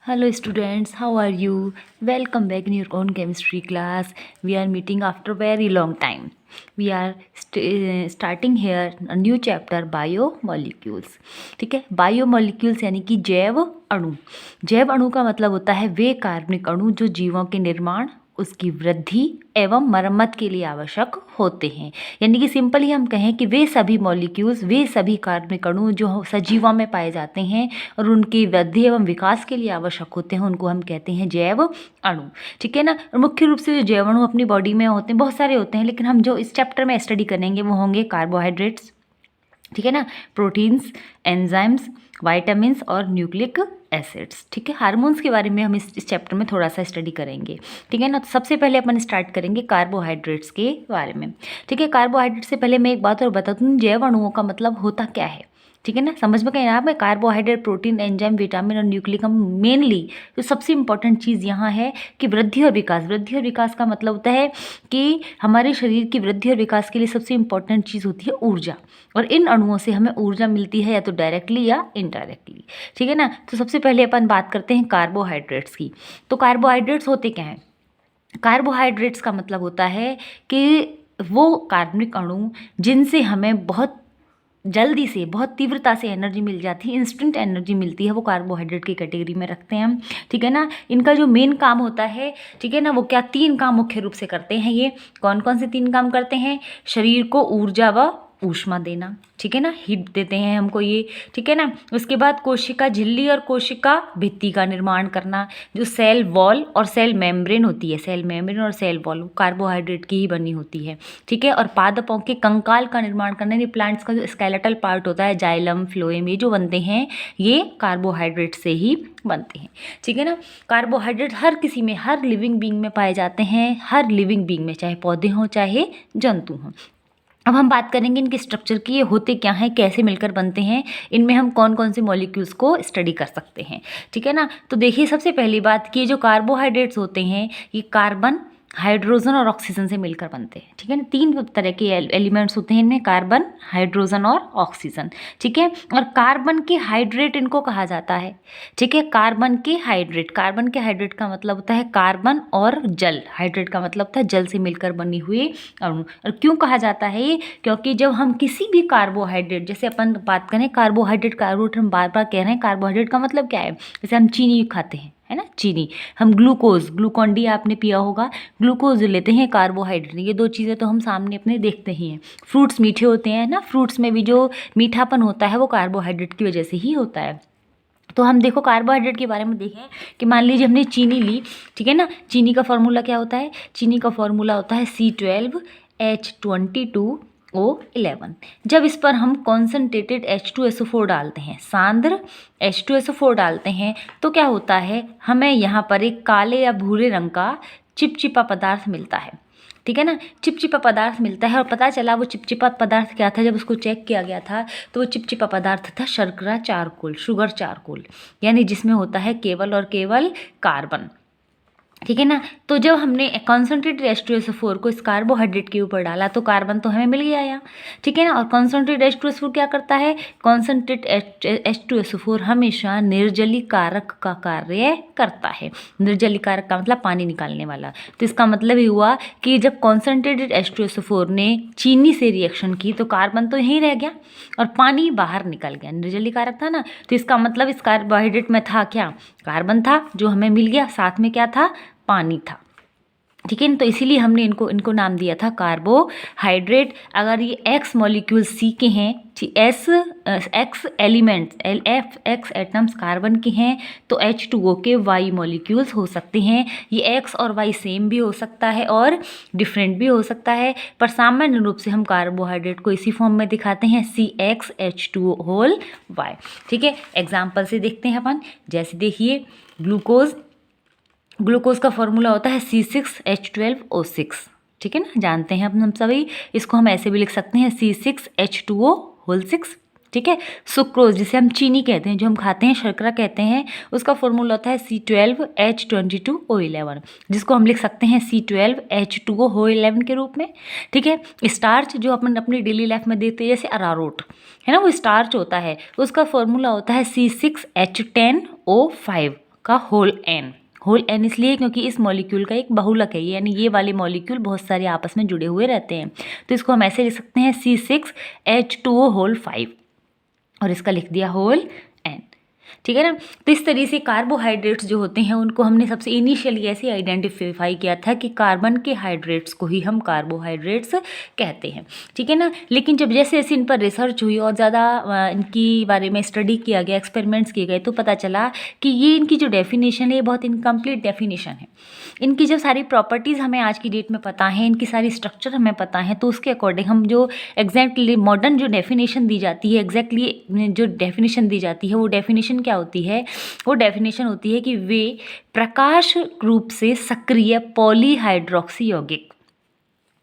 Hello students, how are you? Welcome back in your own chemistry class. We are meeting after very long time. We are starting here a new chapter biomolecules. ठीक है, biomolecules यानी कि जैव अणु. जैव अणु का मतलब होता है वे कार्बनिक अणु जो जीवों के निर्माण, उसकी वृद्धि एवं मरम्मत के लिए आवश्यक होते हैं. यानी कि सिंपल ही हम कहें कि वे सभी मॉलिक्यूल्स, वे सभी कार्बनिक अणु जो सजीवों में पाए जाते हैं और उनकी वृद्धि एवं विकास के लिए आवश्यक होते हैं, उनको हम कहते हैं जैव अणु. ठीक है ना. और मुख्य रूप से जो जैव अणु अपनी बॉडी में होते हैं बहुत सारे होते हैं, लेकिन हम जो इस चैप्टर में स्टडी करेंगे वो होंगे कार्बोहाइड्रेट्स. ठीक है ना, प्रोटीन्स, एंजाइम्स, वाइटामिन्स और न्यूक्लिक एसिड्स. ठीक है, हार्मोन्स के बारे में हम इस चैप्टर में थोड़ा सा स्टडी करेंगे. ठीक है ना. तो सबसे पहले अपन स्टार्ट करेंगे कार्बोहाइड्रेट्स के बारे में. ठीक है, कार्बोहाइड्रेट से पहले मैं एक बात और बता दूँ, जैव अणुओं का मतलब होता क्या है. ठीक है ना, समझ में कहीं आप में कार्बोहाइड्रेट, प्रोटीन, एंजाइम, विटामिन और न्यूक्लिक मेनली जो सबसे इंपॉर्टेंट चीज़ यहाँ है कि वृद्धि और विकास. वृद्धि और विकास का मतलब होता है कि हमारे शरीर की वृद्धि और विकास के लिए सबसे इंपॉर्टेंट चीज़ होती है ऊर्जा. और इन अणुओं से हमें ऊर्जा मिलती है या तो डायरेक्टली या इनडायरेक्टली. ठीक है ना. तो सबसे पहले अपन बात करते हैं कार्बोहाइड्रेट्स की. तो कार्बोहाइड्रेट्स होते क्या हैं. कार्बोहाइड्रेट्स का मतलब होता है कि वो कार्बनिक अणु जिनसे हमें बहुत जल्दी से, बहुत तीव्रता से एनर्जी मिल जाती है, इंस्टेंट एनर्जी मिलती है, वो कार्बोहाइड्रेट की कैटेगरी में रखते हैं हम. ठीक है ना. इनका जो मेन काम होता है, ठीक है ना, वो क्या 3 काम मुख्य रूप से करते हैं. ये कौन कौन से 3 काम करते हैं. शरीर को ऊर्जा व ऊष्मा देना. ठीक है ना, हीट देते हैं हमको ये. ठीक है ना. उसके बाद कोशिका झिल्ली और कोशिका भित्ति का निर्माण करना. जो सेल वॉल और सेल मेम्ब्रेन होती है, सेल मेम्ब्रेन और सेल वॉल कार्बोहाइड्रेट की ही बनी होती है. ठीक है. और पादपों के कंकाल का निर्माण करना, ये प्लांट्स का जो स्केलेटल पार्ट होता है, जाइलम, फ्लोएम, ये जो बनते हैं ये कार्बोहाइड्रेट से ही बनते हैं. ठीक है ना. कार्बोहाइड्रेट हर किसी में, हर लिविंग बीइंग में पाए जाते हैं, हर लिविंग बीइंग में, चाहे पौधे हों चाहे जंतु हों. अब हम बात करेंगे इनके स्ट्रक्चर की, ये होते क्या हैं, कैसे मिलकर बनते हैं, इनमें हम कौन कौन से मॉलिक्यूल्स को स्टडी कर सकते हैं. ठीक है ना. तो देखिए, सबसे पहली बात कि जो कार्बोहाइड्रेट्स होते हैं ये कार्बन, हाइड्रोजन और ऑक्सीजन से मिलकर बनते हैं. ठीक है ना. 3 तरह के एलिमेंट्स होते हैं इनमें, कार्बन, हाइड्रोजन और ऑक्सीजन. ठीक है. और कार्बन के हाइड्रेट इनको कहा जाता है. ठीक है, कार्बन के हाइड्रेट. कार्बन के हाइड्रेट का मतलब होता है कार्बन और जल. हाइड्रेट का मतलब होता है जल से मिलकर बनी हुई अणु. और क्यों कहा जाता है ये, क्योंकि जब हम किसी भी कार्बोहाइड्रेट, जैसे अपन बात करें कार्बोहाइड्रेट, कार्बोहाइड्रेट हम बार बार कह रहे हैं, कार्बोहाइड्रेट का मतलब क्या है. जैसे हम चीनी खाते हैं, है ना, चीनी. हम ग्लूकोज, ग्लूकॉन डी आपने पिया होगा, ग्लूकोज लेते हैं, कार्बोहाइड्रेट. ये 2 चीज़ें तो हम सामने अपने देखते ही हैं. फ्रूट्स मीठे होते हैं ना, फ्रूट्स में भी जो मीठापन होता है वो कार्बोहाइड्रेट की वजह से ही होता है. तो हम देखो कार्बोहाइड्रेट के बारे में देखें कि मान लीजिए हमने चीनी ली. ठीक है ना. चीनी का फॉर्मूला क्या होता है. चीनी का फॉर्मूला होता है C12H22O11. जब इस पर हम कॉन्सेंट्रेटेड H2SO4 डालते हैं, सांद्र H2SO4 डालते हैं, तो क्या होता है, हमें यहाँ पर एक काले या भूरे रंग का चिपचिपा पदार्थ मिलता है. ठीक है ना. चिपचिपा पदार्थ मिलता है. और पता चला वो चिपचिपा पदार्थ क्या था, जब उसको चेक किया गया था तो वो चिपचिपा पदार्थ था शर्करा चारकोल, शुगर चारकोल, यानी जिसमें होता है केवल और केवल कार्बन. ठीक है ना. तो जब हमने कॉन्सेंट्रेटेड H2SO4 को इस कार्बोहाइड्रेट के ऊपर डाला तो कार्बन तो हमें मिल गया यहाँ. ठीक है ना. और कॉन्सेंट्रेटेड H2SO4 क्या करता है, कॉन्सेंट्रेटेड H2SO4 हमेशा निर्जलीकारक का कार्य करता है. निर्जलीकारक का मतलब पानी निकालने वाला. तो इसका मतलब ये हुआ कि जब कॉन्सेंट्रेटेड H2SO4 ने चीनी से रिएक्शन की तो कार्बन तो यहीं रह गया और पानी बाहर निकल गया. निर्जलीकारक था ना, तो इसका मतलब इस कार्बोहाइड्रेट में था क्या, कार्बन था जो हमें मिल गया, साथ में क्या था, पानी था. ठीक है. तो इसीलिए हमने इनको नाम दिया था कार्बोहाइड्रेट. अगर ये X मॉलिक्यूल C के हैं, X elements, X atoms carbon के हैं, तो H2O के Y मॉलिक्यूल्स हो सकते हैं. ये X और Y सेम भी हो सकता है और डिफरेंट भी हो सकता है, पर सामान्य रूप से हम कार्बोहाइड्रेट को इसी फॉर्म में दिखाते हैं, CXH2O. ठीक है. एग्जाम्पल से देखते हैं अपन. जैसे देखिए, ग्लूकोज का फॉर्मूला होता है C6H12O6. ठीक है ना, जानते हैं हम सभी. इसको हम ऐसे भी लिख सकते हैं C6H2O6. ठीक है. सुक्रोज, जिसे हम चीनी कहते हैं, जो हम खाते हैं, शर्करा कहते हैं, उसका फॉर्मूला होता है C12H22O11, जिसको हम लिख सकते हैं C12H2O11 के रूप में. ठीक है. स्टार्च जो अपन अपनी डेली लाइफ में देते हैं, जैसे अरारोट है ना, वो स्टार्च होता है, उसका फॉर्मूला होता है C6H10O5. का होल एन। होल एन इसलिए क्योंकि इस मॉलिक्यूल का एक बहुलक है, यानी ये वाले मॉलिक्यूल बहुत सारे आपस में जुड़े हुए रहते हैं। तो इसको हम ऐसे लिख सकते हैं C6H2O होल 5, और इसका लिख दिया होल एन। ठीक है ना। तो इस तरीके से कार्बोहाइड्रेट्स जो होते हैं उनको हमने सबसे इनिशियली ऐसे आइडेंटिफाई किया था कि कार्बन के हाइड्रेट्स को ही हम कार्बोहाइड्रेट्स कहते हैं। ठीक है ना। लेकिन जब जैसे जैसे इन पर रिसर्च हुई और ज़्यादा इनकी बारे में स्टडी किया गया, एक्सपेरिमेंट्स किए गए, तो पता चला कि ये इनकी जो डेफिनेशन है ये बहुत इनकम्प्लीट डेफिनेशन है। इनकी जब सारी प्रॉपर्टीज़ हमें आज की डेट में पता है, इनकी सारी स्ट्रक्चर हमें पता है, तो उसके अकॉर्डिंग हम जो एग्जैक्टली मॉडर्न जो डेफिनेशन दी जाती है, एग्जैक्टली जो डेफिनेशन दी जाती है वो डेफिनेशन क्या होती है? वो डेफिनेशन होती है कि वे प्रकाश रूप से सक्रिय पॉलीहाइड्रोक्सी यौगिक,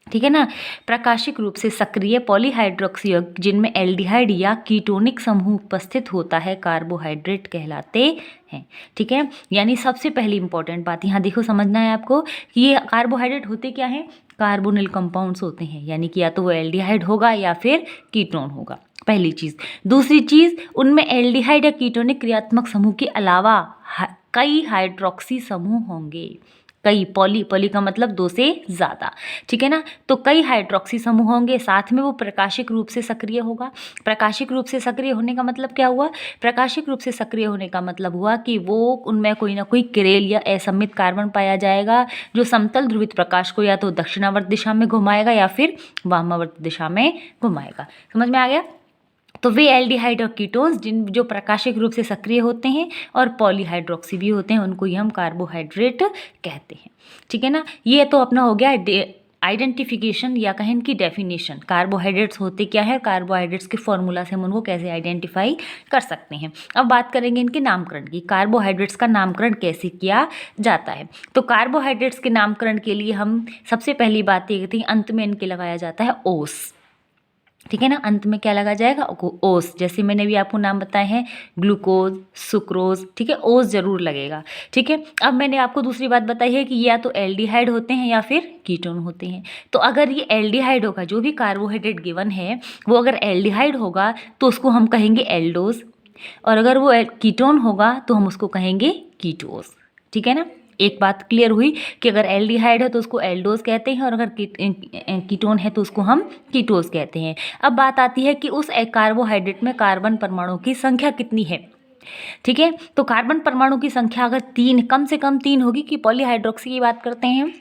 ठीक है ना, प्रकाशिक रूप से सक्रिय पॉलीहाइड्रोक्सी यौगिक जिनमें एल्डिहाइड या कीटोनिक समूह उपस्थित होता है कार्बोहाइड्रेट कहलाते हैं। ठीक है। यानी सबसे पहली इंपॉर्टेंट बात यहाँ देखो, समझना है आपको कि ये कार्बोहाइड्रेट होते क्या हैं? कार्बोनिल कंपाउंड्स होते हैं, यानी कि या तो वो एल्डिहाइड होगा या फिर कीटोन होगा, पहली चीज़। दूसरी चीज़, उनमें एल्डिहाइड या कीटोनिक क्रियात्मक समूह के अलावा कई हाइड्रोक्सी समूह होंगे। कई, पॉली का मतलब दो से ज़्यादा। ठीक है ना। तो कई हाइड्रोक्सी समूह होंगे, साथ में वो प्रकाशिक रूप से सक्रिय होगा। प्रकाशिक रूप से सक्रिय होने का मतलब क्या हुआ? प्रकाशिक रूप से सक्रिय होने का मतलब हुआ कि वो उनमें कोई ना कोई किरेल या असम्मित कार्बन पाया जाएगा जो समतल ध्रुवित प्रकाश को या तो दक्षिणावर्त दिशा में घुमाएगा या फिर वामावर्त दिशा में घुमाएगा। समझ में आ गया? तो वे एल्डिहाइड और कीटोन्स जो प्रकाशिक रूप से सक्रिय होते हैं और पॉलीहाइड्रोक्सी भी होते हैं, उनको ही हम कार्बोहाइड्रेट कहते हैं। ठीक है ना। ये तो अपना हो गया आइडेंटिफिकेशन या कहें इनकी डेफिनेशन। कार्बोहाइड्रेट्स होते क्या है, कार्बोहाइड्रेट्स के फॉर्मूला से हम उनको कैसे आइडेंटिफाई कर सकते हैं। अब बात करेंगे इनके नामकरण की। कार्बोहाइड्रेट्स का नामकरण कैसे किया जाता है? तो कार्बोहाइड्रेट्स के नामकरण के लिए हम सबसे पहली बात ये कहते हैं, अंत में इनके लगाया जाता है ओस। ठीक है ना। अंत में क्या लगा जाएगा? ओस। जैसे मैंने भी आपको नाम बताए हैं, ग्लूकोज, सुक्रोज, ठीक है, ओस जरूर लगेगा। ठीक है। अब मैंने आपको दूसरी बात बताई है कि या तो एल्डिहाइड होते हैं या फिर कीटोन होते हैं। तो अगर ये एल्डिहाइड होगा, जो भी कार्बोहाइड्रेट गिवन है वो अगर एल्डिहाइड होगा तो उसको हम कहेंगे एल्डोज, और अगर वो कीटोन होगा तो हम उसको कहेंगे कीटोस। ठीक है ना। एक बात क्लियर हुई कि अगर एल्डिहाइड है तो उसको एल्डोज कहते हैं और अगर कीटोन है तो उसको हम कीटोस कहते हैं। अब बात आती है कि उस कार्बोहाइड्रेट में कार्बन परमाणु की संख्या कितनी है। ठीक है। तो कार्बन परमाणु की संख्या अगर 3, कम से कम 3 होगी, कि पॉलीहाइड्रोक्सी की बात करते हैं,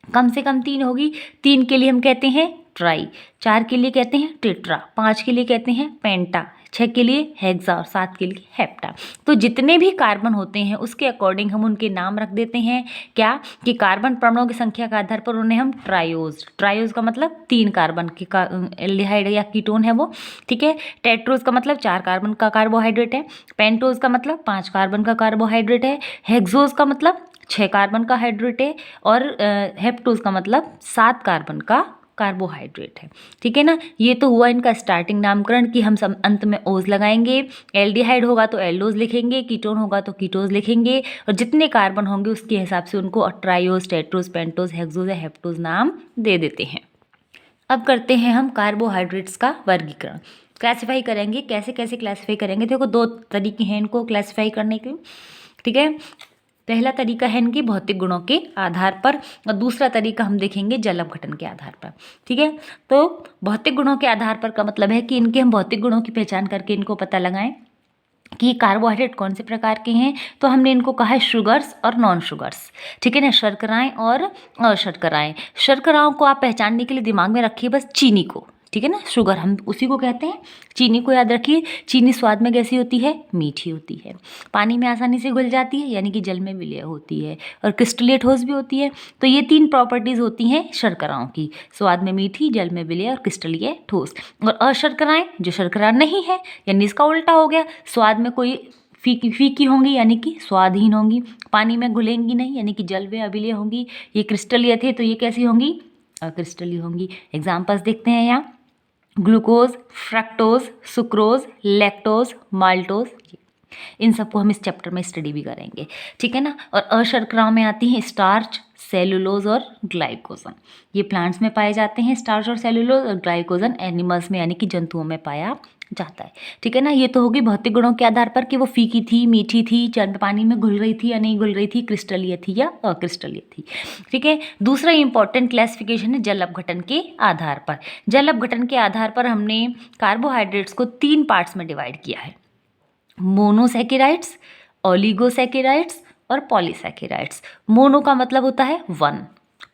कम से कम 3 होगी। 3 के लिए हम कहते हैं ट्राई, 4 के लिए कहते हैं टेट्रा, 5 के लिए कहते हैं पेंटा, 6 के लिए हेक्सा और 7 के लिए हेप्टा। तो जितने भी कार्बन होते हैं उसके अकॉर्डिंग हम उनके नाम रख देते हैं। क्या? कि कार्बन परमाणुओं की संख्या के आधार पर उन्हें हम ट्रायोज, ट्रायोज का मतलब 3 कार्बन की एल्डिहाइड या कीटोन है वो। ठीक है। टेट्रोज का मतलब 4 कार्बन का कार्बोहाइड्रेट है। पेंटोज का मतलब 5 कार्बन का कार्बोहाइड्रेट है। हेक्सोज का मतलब 6 कार्बन का हाइड्रेट है। और हेप्टोज का मतलब 7 कार्बन का कार्बोहाइड्रेट है। ठीक है ना। ये तो हुआ इनका स्टार्टिंग नामकरण कि हम सब अंत में ओज लगाएंगे। एल्डिहाइड होगा तो एल्डोज लिखेंगे, कीटोन होगा तो कीटोज लिखेंगे, और जितने कार्बन होंगे उसके हिसाब से उनको ट्रायोज, टेट्रोज, पेंटोज, हेक्सोज या हेप्टोज नाम दे देते हैं। अब करते हैं हम कार्बोहाइड्रेट्स का वर्गीकरण। क्लासीफाई करेंगे, कैसे कैसे क्लासीफाई करेंगे? देखो 2 तरीके हैं इनको क्लासीफाई करने के। ठीक है। पहला तरीका है इनके भौतिक गुणों के आधार पर, और दूसरा तरीका हम देखेंगे जल अपघटन के आधार पर। ठीक है। तो भौतिक गुणों के आधार पर का मतलब है कि इनके हम भौतिक गुणों की पहचान करके इनको पता लगाएं कि कार्बोहाइड्रेट कौन से प्रकार के हैं। तो हमने इनको कहा है शुगर्स और नॉन शुगर्स। ठीक है ना। शर्कराएं और अशर्कराएं। शर्कराओं को आप पहचानने के लिए दिमाग में रखिए बस चीनी को। ठीक है ना। शुगर हम उसी को कहते हैं, चीनी को याद रखिए। चीनी स्वाद में कैसी होती है? मीठी होती है। पानी में आसानी से घुल जाती है, यानी कि जल में विलय होती है, और क्रिस्टलीय ठोस भी होती है। तो ये 3 प्रॉपर्टीज होती हैं शर्कराओं की, स्वाद में मीठी, जल में विलय और क्रिस्टलीय ठोस। और अशर्कराएं जो शर्करा नहीं है, यानी इसका उल्टा हो गया, स्वाद में कोई फीकी होंगी यानी कि स्वादहीन होंगी, पानी में घुलेंगी नहीं यानी कि जल में अविलय होंगी। ये क्रिस्टलीय थे तो ये कैसी होंगी? अक्रिस्टलीय होंगी। एग्जाम्पल्स देखते हैं यहाँ, glucose, fructose, sucrose, lactose, maltose, इन सबको हम इस चैप्टर में स्टडी भी करेंगे। ठीक है ना। और अशर्कराओं में आती हैं स्टार्च, सेलुलोज और ग्लाइकोजन। ये प्लांट्स में पाए जाते हैं स्टार्च और सेलुलोज, और ग्लाइकोजन एनिमल्स में यानी कि जंतुओं में पाया जाता है। ठीक है ना, ये तो होगी भौतिक गुणों के आधार पर कि वो फीकी थी, मीठी थी, पानी में घुल रही थी या नहीं घुल रही थी, क्रिस्टलीय थी या अक्रिस्टलीय थी। ठीक है, दूसरा इंपॉर्टेंट क्लासिफिकेशन है जल अपघटन के आधार पर। जल अपघटन के आधार पर हमने कार्बोहाइड्रेट्स को 3 पार्ट्स में डिवाइड किया है, मोनोसैकेराइड्स, ओलिगोसैकेराइड्स और पॉलीसैकेराइड्स। मोनो का मतलब होता है 1,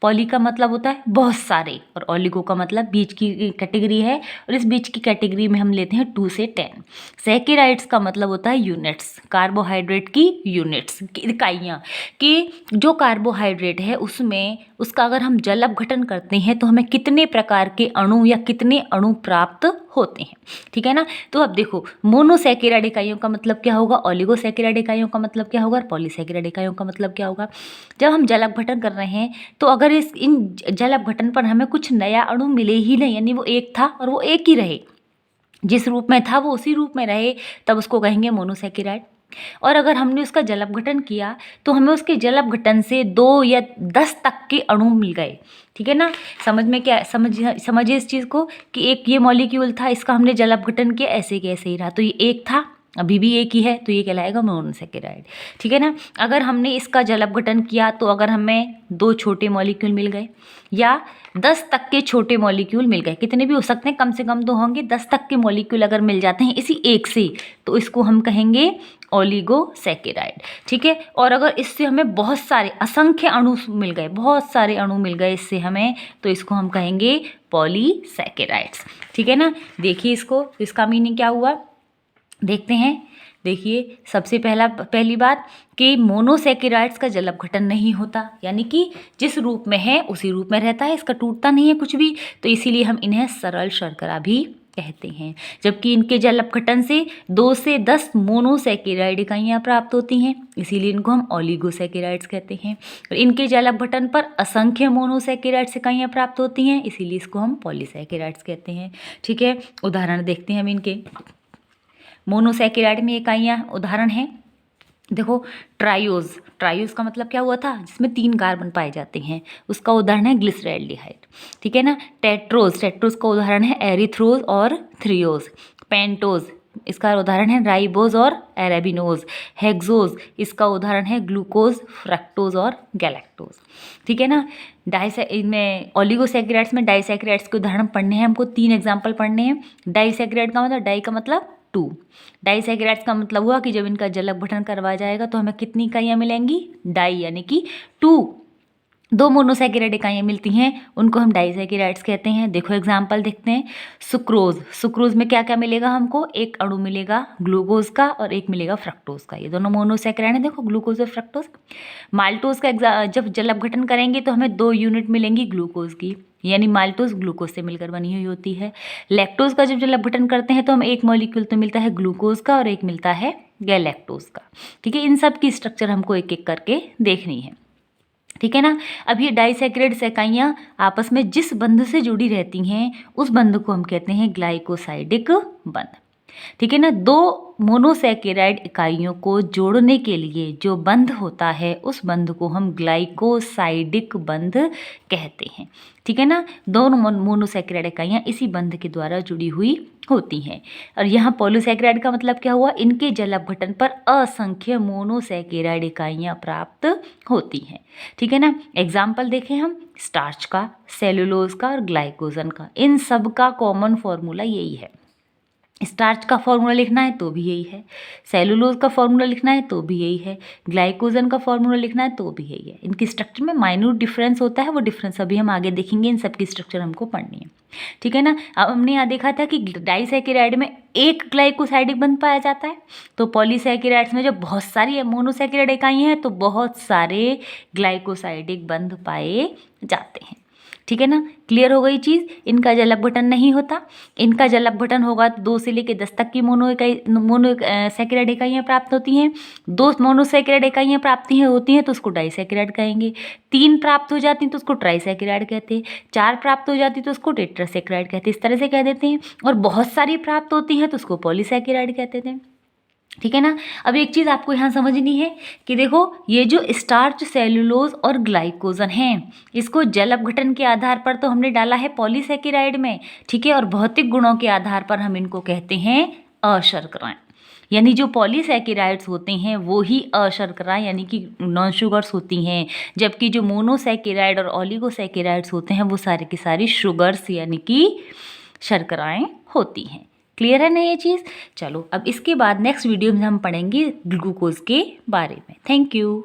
पॉली का मतलब होता है बहुत सारे, और ओलिगो का मतलब बीच की कैटेगरी है, और इस बीच की कैटेगरी में हम लेते हैं 2 से 10। सैकेराइड्स का मतलब होता है यूनिट्स, कार्बोहाइड्रेट की यूनिट्स, इकाइयाँ, कि जो कार्बोहाइड्रेट है उसमें उसका अगर हम जल अपघटन करते हैं तो हमें कितने प्रकार के अणु या कितने अणु प्राप्त होते हैं। ठीक है ना, तो अब देखो मोनोसैकेराइड इकाइयों का मतलब क्या होगा, ओलिगोसैकेराइड इकाइयों का मतलब क्या होगा, और पॉलीसैकेराइड इकाइयों का मतलब क्या होगा। जब हम जल अपघटन कर रहे हैं तो अगर इन जल अपघटन पर हमें कुछ नया अणु मिले ही नहीं, यानी वो एक था और वो एक ही रहे, जिस रूप में था वो उसी रूप में रहे, तब उसको कहेंगे मोनोसैकेराइड। और अगर हमने उसका जल अपघटन किया तो हमें उसके जल अपघटन से 2 या 10 तक के अणु मिल गए। ठीक है ना, समझ में क्या समझिए इस चीज़ को कि एक ये मॉलिक्यूल था, इसका हमने जल अपघटन किया, ऐसे के ऐसे ही रहा, तो ये एक था, अभी भी एक ही है, तो ये कहलाएगा मोनोसैकेराइड। ठीक है ना, अगर हमने इसका जल अपघटन किया तो अगर हमें 2 छोटे मॉलिक्यूल मिल गए या 10 तक के छोटे मॉलिक्यूल मिल गए, कितने भी हो सकते हैं, कम से कम 2 होंगे, 10 तक के मॉलिक्यूल अगर मिल जाते हैं इसी एक से, तो इसको हम कहेंगे ओलिगोसैकेराइड। ठीक है, और अगर इससे हमें बहुत सारे असंख्य अणु मिल गए, बहुत सारे अणु मिल गए इससे हमें, तो इसको हम कहेंगे पॉलीसैकेराइड्स। ठीक है ना, देखिए इसको, इसका मीनिंग क्या हुआ देखते हैं। देखिए सबसे पहली बात कि मोनोसैकेराइड्स का जल अपघटन नहीं होता, यानी कि जिस रूप में है उसी रूप में रहता है, इसका टूटता नहीं है कुछ भी, तो इसीलिए हम इन्हें सरल शर्करा भी कहते हैं। जबकि इनके जल अपघटन से 2 से 10 मोनोसैकेराइड इकाइयाँ प्राप्त होती हैं, इसीलिए इनको हम ओलिगोसैकेराइड्स कहते हैं। और इनके जल अपघटन पर असंख्य मोनोसैकेराइड्स इकाइयाँ प्राप्त होती हैं, इसीलिए इसको हम पॉलीसैकेराइड्स कहते हैं। ठीक है, उदाहरण देखते हैं हम इनके। मोनोसैकेराइड में इकाइयाँ उदाहरण हैं, देखो ट्रायोज, ट्रायोज का मतलब क्या हुआ था, जिसमें 3 कार्बन पाए जाते हैं, उसका उदाहरण है ग्लिसरैल्डिहाइड। ठीक है ना, टेट्रोज, टेट्रोज का उदाहरण है एरिथ्रोज और थ्रियोज। पेंटोज, इसका उदाहरण है राइबोज और एराबिनोज। हेक्सोज, इसका उदाहरण है ग्लूकोज, फ्रक्टोज और गैलेक्टोज। ठीक है ना, इनमें ओलिगोसैकेराइड्स में डाइसैकेराइड्स के उदाहरण पढ़ने हैं हमको, 3 एग्जाम्पल पढ़ने हैं। डाइसैकेराइड का मतलब, डाई का मतलब 2, डाइसैकेराइड्स का मतलब हुआ कि जब इनका जल अपघटन करवाया जाएगा तो हमें कितनी इकाइयाँ मिलेंगी, डाई, यानी कि 2 मोनोसैकेराइड इकाइयाँ मिलती हैं, उनको हम डाइसैकेराइड्स कहते हैं। देखो एग्जाम्पल देखते हैं। सुक्रोज, सुक्रोज में क्या क्या मिलेगा हमको, एक अणु मिलेगा ग्लूकोज का और एक मिलेगा फ्रक्टोज का, ये दोनों मोनोसैकेराइड हैं, देखो ग्लूकोज और फ्रक्टोज। माल्टोज का जब जल अपघटन करेंगे तो हमें 2 यूनिट मिलेंगी ग्लूकोज की, यानी माल्टोज ग्लूकोज से मिलकर बनी हुई होती है। लैक्टोज का जब जल अपघटन करते हैं तो हमें एक मॉलिक्यूल तो मिलता है ग्लूकोज का और एक मिलता है गैलेक्टोज का। ठीक है, इन सब की स्ट्रक्चर हमको एक एक करके देखनी है। ठीक है ना, अब ये डाइसैकेराइड इकाइयाँ आपस में जिस बंध से जुड़ी रहती हैं उस बंध को हम कहते हैं ग्लाइकोसाइडिक बंध। ठीक है ना, 2 मोनोसैकेराइड इकाइयों को जोड़ने के लिए जो बंध होता है उस बंध को हम ग्लाइकोसाइडिक बंध कहते हैं। ठीक है ना, दोनों मोनोसैकेराइड इकाइयाँ इसी बंध के द्वारा जुड़ी हुई होती हैं। और यहाँ पॉलीसैकेराइड का मतलब क्या हुआ, इनके जल अपघटन पर असंख्य मोनोसैकेराइड इकाइयाँ प्राप्त होती हैं। ठीक है ना, एग्जाम्पल देखें हम, स्टार्च का, सेलुलोज का और ग्लाइकोजन का, इन सब का कॉमन फॉर्मूला यही है। स्टार्च का फॉर्मूला लिखना है तो भी यही है, सेलुलोज का फॉर्मूला लिखना है तो भी यही है, ग्लाइकोजन का फॉर्मूला लिखना है तो भी यही है। इनकी स्ट्रक्चर में माइन्यूट डिफरेंस होता है, वो डिफरेंस अभी हम आगे देखेंगे, इन सब की स्ट्रक्चर हमको पढ़नी है। ठीक है ना, अब हमने यहाँ देखा था कि डाइसैकेराइड में एक ग्लाइकोसाइडिक बंध पाया जाता है, तो पॉलीसैकेराइड्स में जब बहुत सारी मोनोसैकेराइड इकाइयाँ हैं तो बहुत सारे ग्लाइकोसाइडिक बंध पाए जाते हैं। ठीक है ना, क्लियर हो गई चीज़। इनका जल अपघटन नहीं होता, इनका जल अपघटन होगा तो 2 से लेकर 10 तक की मोनोसैकेराइड इकाइयाँ प्राप्त होती हैं। 2 मोनोसैकेराइड इकाइयाँ प्राप्त होती हैं तो उसको डाइसैकेराइड कहेंगे। 3 प्राप्त हो जाती हैं तो उसको ट्राइसैकेराइड कहते हैं। 4 प्राप्त हो जाती तो उसको टेट्रासैकेराइड कहते हैं, इस तरह से कह देते हैं। और बहुत सारी प्राप्त होती हैं तो उसको पॉलीसैकेराइड कहते थे। ठीक है ना। अब एक चीज़ आपको यहाँ समझनी है कि देखो ये जो स्टार्च, सेलुलोज और ग्लाइकोजन हैं, इसको जल अपघटन के आधार पर तो हमने डाला है पॉलीसेकेराइड में, ठीक है, और भौतिक गुणों के आधार पर हम इनको कहते हैं अशर्कराएं। यानी जो पॉलीसेकेराइड्स होते हैं वो ही अशर्कराएं यानी कि नॉन शुगर्स होती हैं, जबकि जो मोनोसेकेराइड और ओलिगोसेकेराइड्स होते हैं वो सारे की सारी शुगर्स यानी कि शर्कराएं होती हैं। क्लियर है ना ये चीज़। चलो अब इसके बाद नेक्स्ट वीडियो में हम पढ़ेंगे ग्लूकोज के बारे में। Thank you.